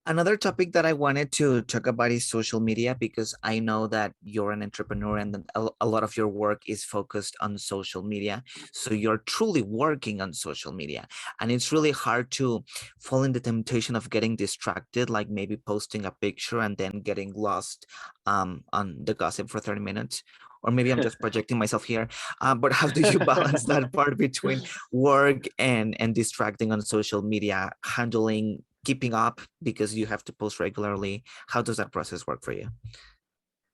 Another topic that I wanted to talk about is social media because I know that you're an entrepreneur and that a lot of your work is focused on social media. So you're truly working on social media. And it's really hard to fall in the temptation of getting distracted, like maybe posting a picture and then getting lost on the gossip for 30 minutes. Or maybe I'm just projecting myself here. But how do you balance that part between work and distracting on social media, handling keeping up because you have to post regularly? How does that process work for you?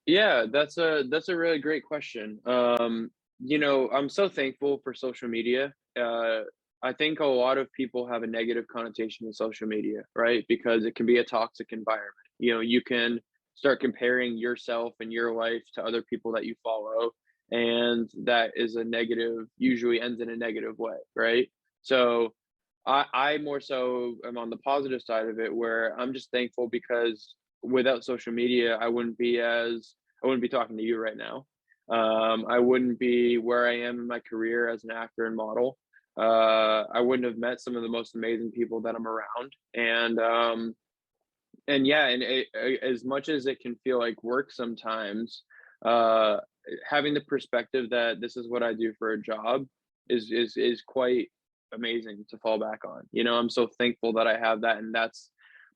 Yeah, that's a really great question. I'm so thankful for social media. I think a lot of people have a negative connotation with social media, right? Because it can be a toxic environment. You can start comparing yourself and your life to other people that you follow, and that is a negative, usually ends in a negative way, right? So I more so am on the positive side of it where I'm just thankful because without social media, I wouldn't be talking to you right now. I wouldn't be where I am in my career as an actor and model. I wouldn't have met some of the most amazing people that I'm around. And yeah, as much as it can feel like work sometimes, uh, having the perspective that this is what I do for a job is quite amazing to fall back on. I'm so thankful that I have that, and that's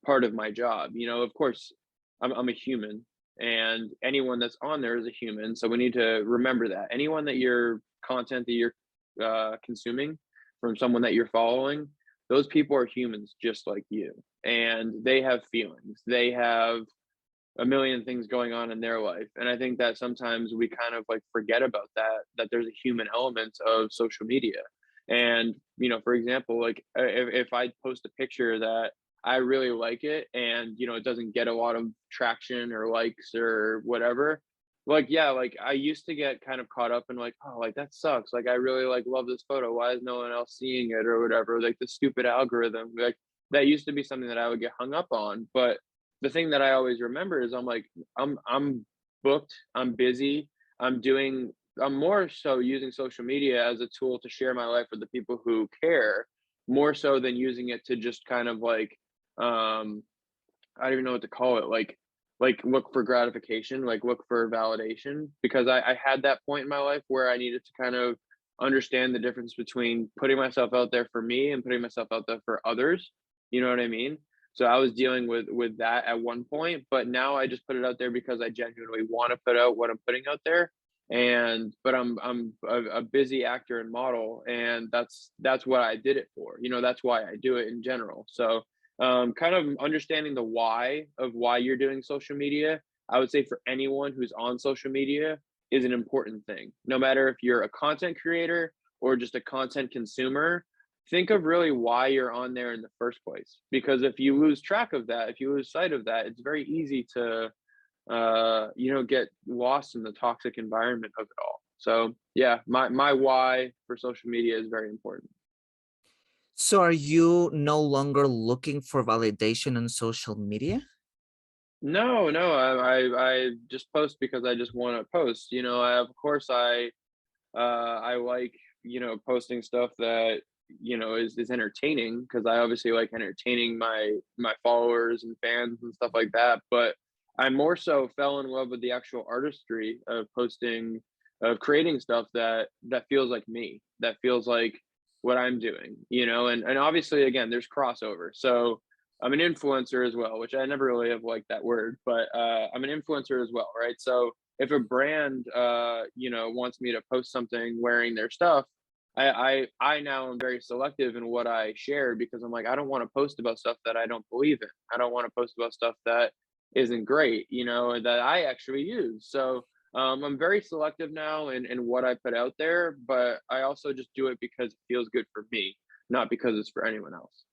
part of my job. Of course, I'm a human, and anyone that's on there is a human. So we need to remember that anyone that you're content that you're consuming from someone that you're following, those people are humans just like you, and they have feelings. They have a million things going on in their life. And I think that sometimes we kind of like forget about that there's a human element of social media. And, for example, like if I post a picture that I really like it and, it doesn't get a lot of traction or likes or whatever, like, yeah, like I used to get kind of caught up in like, oh, like that sucks. Like I really like love this photo. Why is no one else seeing it or whatever? Like the stupid algorithm. Like that used to be something that I would get hung up on. But the thing that I always remember is I'm like, I'm booked, I'm busy, I'm more so using social media as a tool to share my life with the people who care, more so than using it to just kind of like I don't even know what to call it, like look for gratification, like look for validation. Because I had that point in my life where I needed to kind of understand the difference between putting myself out there for me and putting myself out there for others. You know what I mean? So I was dealing with that at one point, but now I just put it out there because I genuinely want to put out what I'm putting out there. And but I'm a busy actor and model, and that's what I did it for. That's why I do it in general. So kind of understanding the why of why you're doing social media, I would say for anyone who's on social media is an important thing. No matter if you're a content creator or just a content consumer, think of really why you're on there in the first place. Because if you lose track of that, if you lose sight of that, it's very easy to, get lost in the toxic environment of it all. So yeah, my why for social media is very important. So are you no longer looking for validation on social media? No, no, I just post because I just want to post. Of course I like, posting stuff that, is entertaining because I obviously like entertaining my followers and fans and stuff like that. But I more so fell in love with the actual artistry of posting, of creating stuff that feels like me, that feels like what I'm doing, and obviously again, there's crossover. So I'm an influencer as well, which I never really have liked that word, but I'm an influencer as well, right? So if a brand wants me to post something wearing their stuff, I now am very selective in what I share because I'm like, I don't want to post about stuff that I don't believe in. I don't want to post about stuff that isn't great, that I actually use. So I'm very selective now in what I put out there, but I also just do it because it feels good for me, not because it's for anyone else.